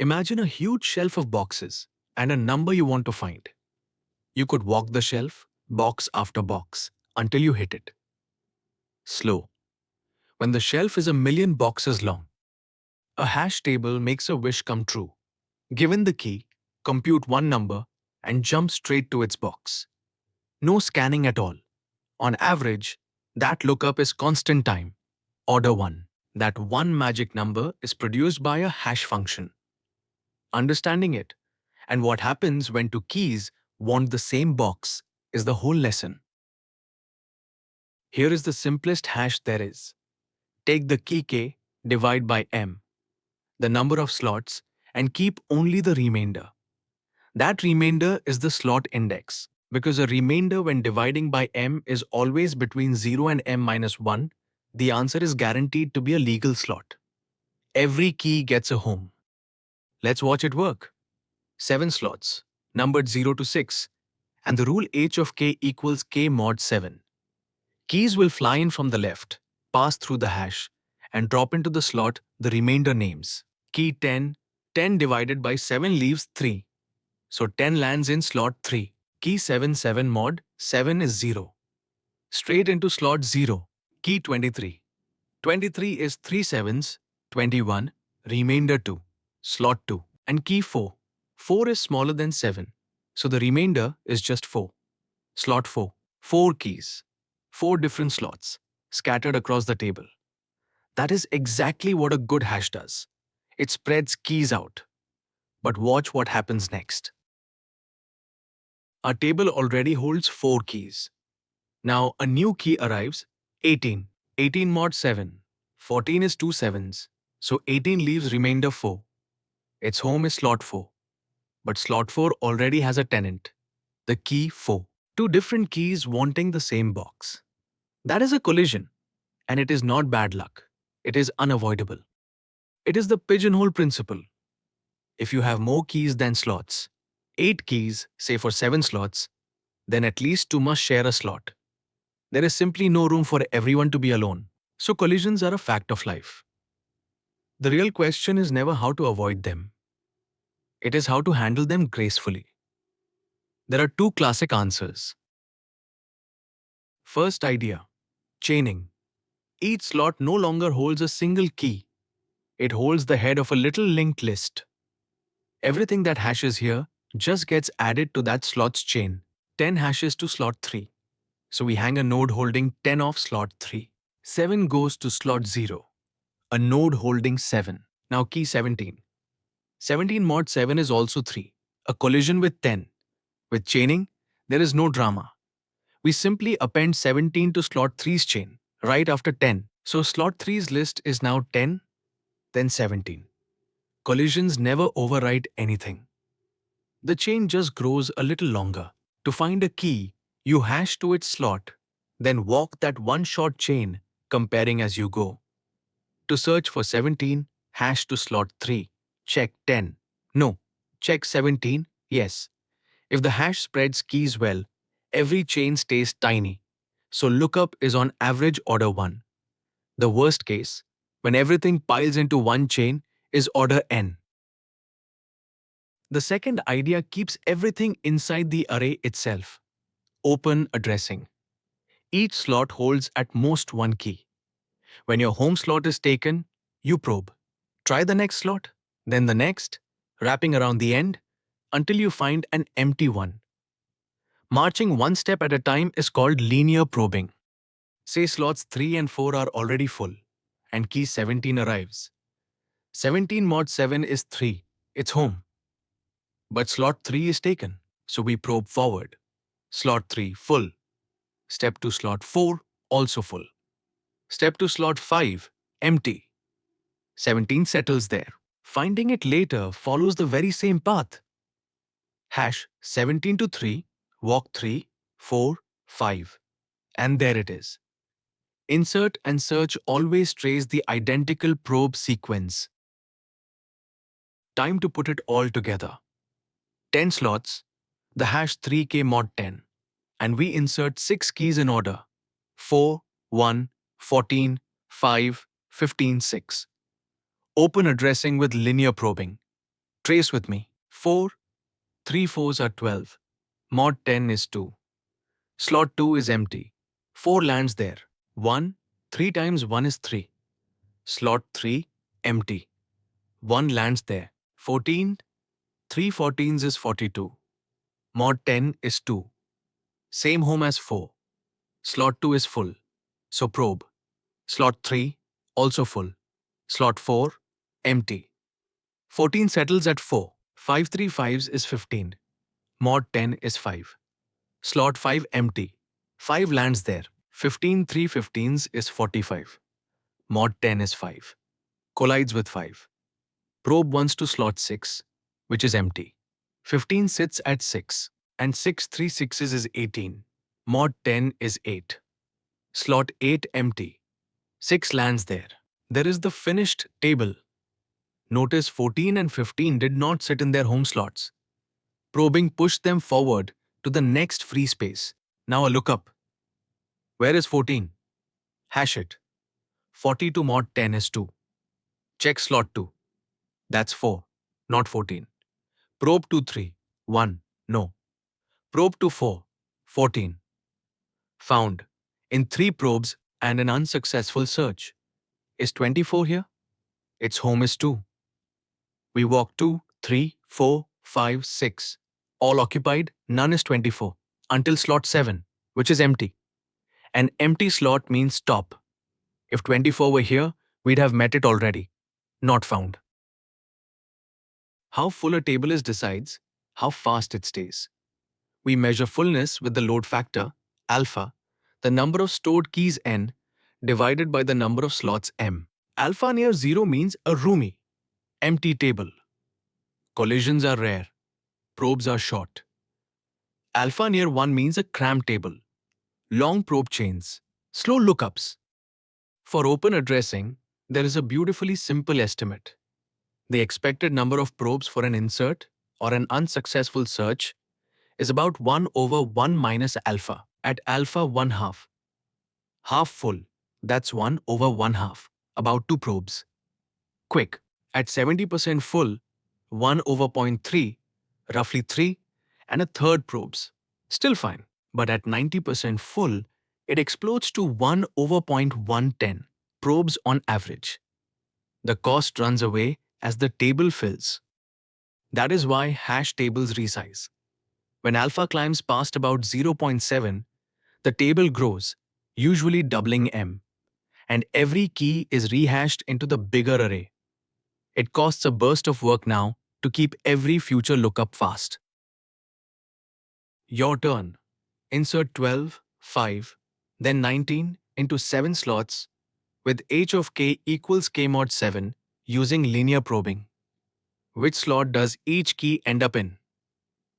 Imagine a huge shelf of boxes and a number you want to find. You could walk the shelf, box after box, until you hit it. Slow. When the shelf is 1 million boxes long, a hash table makes a wish come true. Given the key, compute one number and jump straight to its box. No scanning at all. On average, that lookup is constant time. Order 1. That one magic number is produced by a hash function. Understanding it and what happens when two keys want the same box is the whole lesson. Here is the simplest hash there is. Take the key k, divide by m, the number of slots, and keep only the remainder. That remainder is the slot index, because a remainder when dividing by m is always between 0 and m minus 1, the answer is guaranteed to be a legal slot. Every key gets a home. Let's watch it work. 7 slots, numbered 0 to 6, and the rule h of k equals k mod 7. Keys will fly in from the left, pass through the hash, and drop into the slot the remainder names. Key 10, 10 divided by 7 leaves 3. So 10 lands in slot 3. Key 7, 7 mod 7 is 0. Straight into slot 0. Key 23. 23 is 3 sevens, 21, remainder 2, slot 2. And key 4. 4 is smaller than 7, so the remainder is just 4. Slot 4. 4 keys. 4 different slots, scattered across the table. That is exactly what a good hash does. It spreads keys out. But watch what happens next. Our table already holds 4 keys. Now a new key arrives, 18. 18 mod 7. 14 is 2 sevens, so 18 leaves remainder 4. Its home is slot 4. But slot 4 already has a tenant, the key 4. Two different keys wanting the same box. That is a collision, and it is not bad luck. It is unavoidable. It is the pigeonhole principle. If you have more keys than slots, 8 keys, say for 7 slots, then at least 2 must share a slot. There is simply no room for everyone to be alone. So collisions are a fact of life. The real question is never how to avoid them. It is how to handle them gracefully. There are 2 classic answers. First idea, chaining. Each slot no longer holds a single key. It holds the head of a little linked list. Everything that hashes here just gets added to that slot's chain. 10 hashes to slot 3. So we hang a node holding 10 off slot 3. 7 goes to slot 0. A node holding 7. Now key 17. 17 mod 7 is also 3. A collision with 10. With chaining, there is no drama. We simply append 17 to slot 3's chain, right after 10. So slot 3's list is now 10, then 17. Collisions never overwrite anything. The chain just grows a little longer. To find a key, you hash to its slot, then walk that one short chain, comparing as you go. To search for 17, hash to slot 3. Check 10. No. Check 17. Yes. If the hash spreads keys well, every chain stays tiny. So lookup is on average order 1. The worst case, when everything piles into one chain, is order n. The second idea keeps everything inside the array itself. Open addressing. Each slot holds at most one key. When your home slot is taken, you probe. Try the next slot, then the next, wrapping around the end, until you find an empty one. Marching one step at a time is called linear probing. Say slots 3 and 4 are already full, and key 17 arrives. 17 mod 7 is 3, it's home. But slot 3 is taken, so we probe forward. Slot 3 full. Step to slot 4, also full. Step to slot 5, empty. 17 settles there. Finding it later follows the very same path. Hash 17 to 3, walk 3, 4, 5. And there it is. Insert and search always trace the identical probe sequence. Time to put it all together. 10 slots, the hash 3k mod 10. And we insert 6 keys in order. 4, 1, 14, 5, 15, 6. Open addressing with linear probing. Trace with me. 4, 3 fours are 12. Mod 10 is 2. Slot 2 is empty. 4 lands there. 1, 3 times 1 is 3. Slot 3, empty. 1 lands there. 14, 3 14s is 42. Mod 10 is 2. Same home as 4. Slot 2 is full. So probe. Slot 3, also full. Slot 4, empty. 14 settles at 4. 5 3 5s is 15. Mod 10 is 5. Slot 5 empty. 5 lands there. 15 3 15s is 45. Mod 10 is 5. Collides with 5. Probe once to slot 6, which is empty. 15 sits at 6. And 6 3 6s is 18. Mod 10 is 8. Slot 8 empty. 6 lands there. There is the finished table. Notice 14 and 15 did not sit in their home slots. Probing pushed them forward to the next free space. Now a lookup. Where is 14? Hash it. 40 to mod 10 is 2. Check slot 2. That's 4, not 14. Probe to 3. 1. No. Probe to 4. 14. Found. In 3 probes and an unsuccessful search. Is 24 here? Its home is 2. We walk 2, 3, 4, 5, 6. All occupied, none is 24. Until slot 7, which is empty. An empty slot means stop. If 24 were here, we'd have met it already. Not found. How full a table is decides how fast it stays. We measure fullness with the load factor, alpha, the number of stored keys n, divided by the number of slots m. Alpha near 0 means a roomy, empty table. Collisions are rare. Probes are short. Alpha near 1 means a cramped table. Long probe chains. Slow lookups. For open addressing, there is a beautifully simple estimate. The expected number of probes for an insert or an unsuccessful search is about 1 over 1 minus alpha. At alpha 1 half. Half full, that's 1 over 1 half, about 2 probes. Quick, at 70% full, 1 over zero point 0.3, roughly 3, and a third probes. Still fine, but at 90% full, it explodes to 1 over 0.110 probes on average. The cost runs away as the table fills. That is why hash tables resize. When alpha climbs past about 0.7, the table grows, usually doubling m, and every key is rehashed into the bigger array. It costs a burst of work now to keep every future lookup fast. Your turn. Insert 12, 5, then 19 into 7 slots with h of k equals k mod 7 using linear probing. Which slot does each key end up in?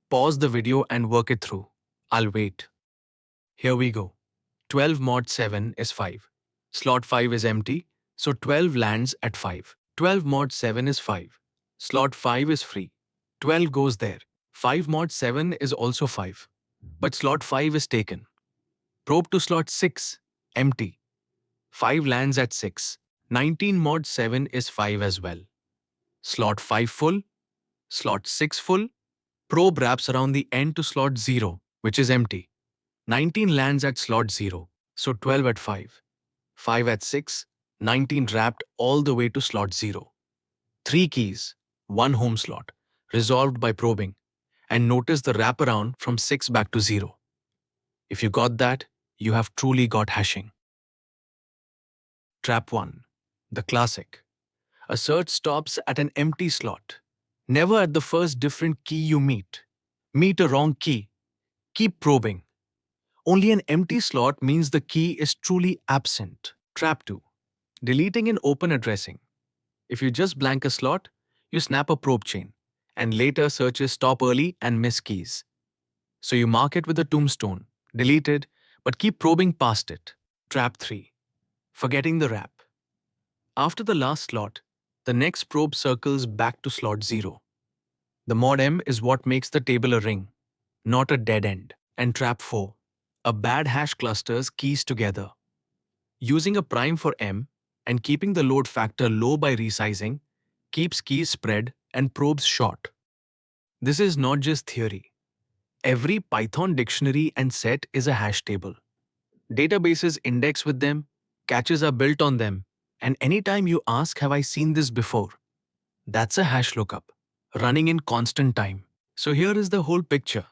Pause the video and work it through. I'll wait. Here we go. 12 mod 7 is 5. Slot 5 is empty, so 12 lands at 5. 12 mod 7 is 5. Slot 5 is free. 12 goes there. 5 mod 7 is also 5. But slot 5 is taken. Probe to slot 6, empty. 5 lands at 6. 19 mod 7 is 5 as well. Slot 5 full. Slot 6 full. Probe wraps around the end to slot 0, which is empty. 19 lands at slot 0, so 12 at 5. 5 at 6, 19 wrapped all the way to slot 0. 3 keys, 1 home slot, resolved by probing. And notice the wraparound from 6 back to 0. If you got that, you have truly got hashing. Trap 1. The classic. A search stops at an empty slot. Never at the first different key you meet. Meet a wrong key. Keep probing. Only an empty slot means the key is truly absent. Trap 2. Deleting in open addressing. If you just blank a slot, you snap a probe chain, and later searches stop early and miss keys. So you mark it with a tombstone, deleted, but keep probing past it. Trap 3. Forgetting the wrap. After the last slot, the next probe circles back to slot 0. The mod m is what makes the table a ring, not a dead end. And trap 4. A bad hash clusters keys together. Using a prime for m and keeping the load factor low by resizing keeps keys spread and probes short. This is not just theory. Every Python dictionary and set is a hash table. Databases index with them, caches are built on them, and anytime you ask, have I seen this before? That's a hash lookup, running in constant time. So here is the whole picture.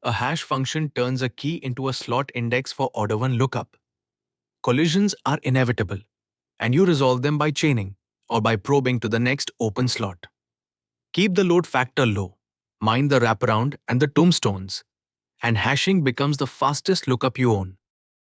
A hash function turns a key into a slot index for order 1 lookup. Collisions are inevitable, and you resolve them by chaining or by probing to the next open slot. Keep the load factor low, mind the wraparound and the tombstones, and hashing becomes the fastest lookup you own.